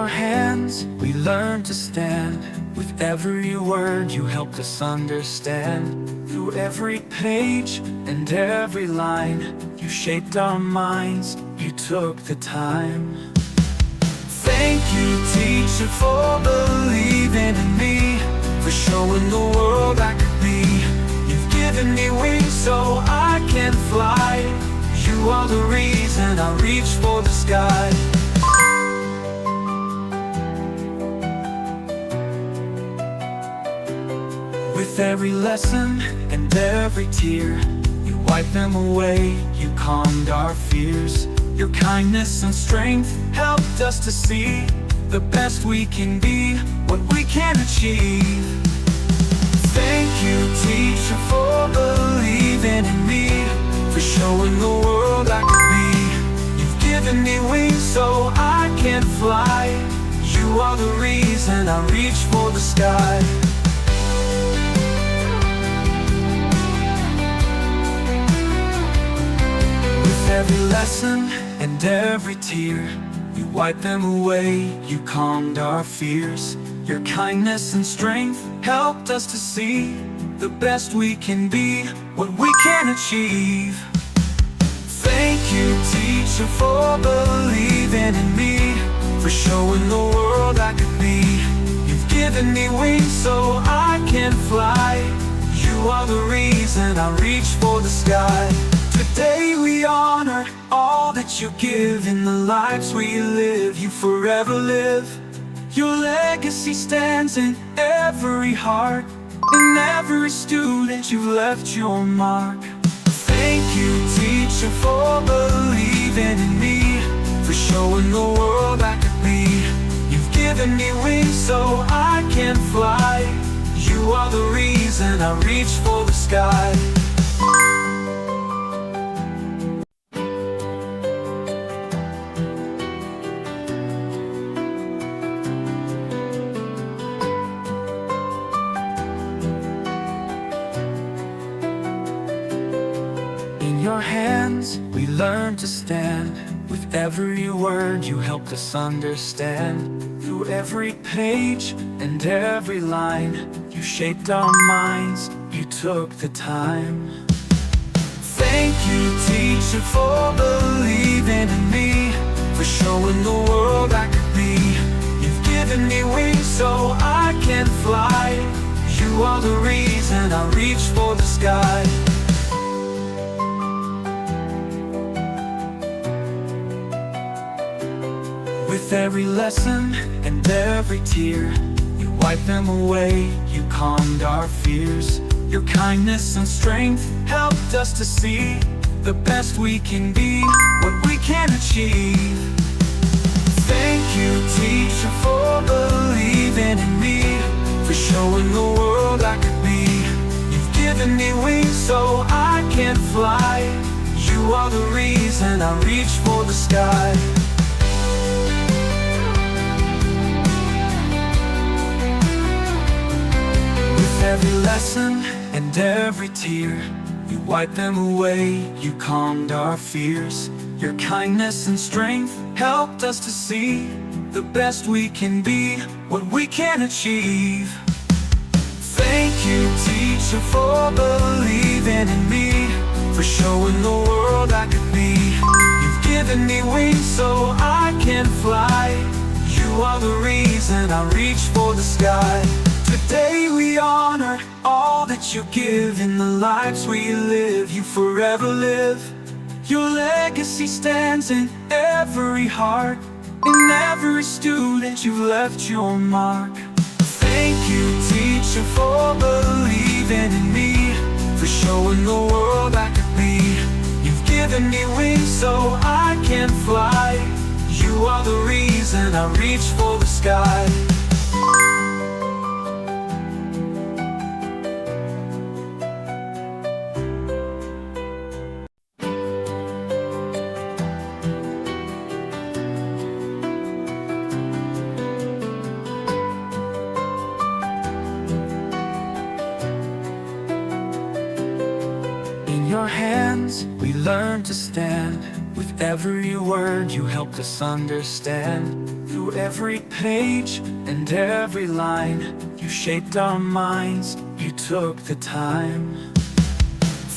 your hands we learn to stand. With every word you helped us understand. Through every page and every line, you shaped our minds, you took the time. Thank you, teacher, for believing in me, for showing the world I could be. You've given me wings so I can fly. You are the reason I reach for the sky. With every lesson and every tear, you wiped them away, you calmed our fears. Your kindness and strength helped us to see the best we can be, what we can achieve. Thank you, teacher, for believing in me, for showing the world I could be. You've given me wings so I can fly. You are the reason I reach for the sky. Every lesson and every tear, you wiped them away, you calmed our fears. Your kindness and strength helped us to see the best we can be, what we can achieve. Thank you, teacher, for believing in me, for showing the world I could be. You've given me wings so I can fly. You are the reason I reach for the sky. Today we honor all that you give in the lives we live. You forever live. Your legacy stands in every heart. In every student you've left your mark. Thank you, teacher, for believing in me, for showing the world I could be. You've given me wings so I can fly. You are the reason I reach for the sky. In your hands we learn to stand. With every word you helped us understand. Through every page and every line, you shaped our minds, you took the time. Thank you, teacher, for believing in me, for showing the world I could be. You've given me wings so I can fly. You are the reason I reach for the sky. With every lesson and every tear, you wiped them away, you calmed our fears. Your kindness and strength helped us to see the best we can be, what we can achieve. Thank you, teacher, for believing in me, for showing the world I could be. You've given me wings so I can fly. You are the reason I reach for the sky. Every lesson and every tear, you wiped them away, you calmed our fears. Your kindness and strength helped us to see the best we can be, what we can achieve. Thank you, teacher, for believing in me, for showing the world I could be. You've given me wings so I can fly. You are the reason I reach for the sky. Today we honor all that you give in the lives we live. You forever live. Your legacy stands in every heart. In every student you've left your mark. Thank you, teacher, for believing in me, for showing the world I could be. You've given me wings so I can fly. You are the reason I reach for the sky. In your hands we learn to stand. With every word you helped us understand. Through every page and every line, you shaped our minds, you took the time.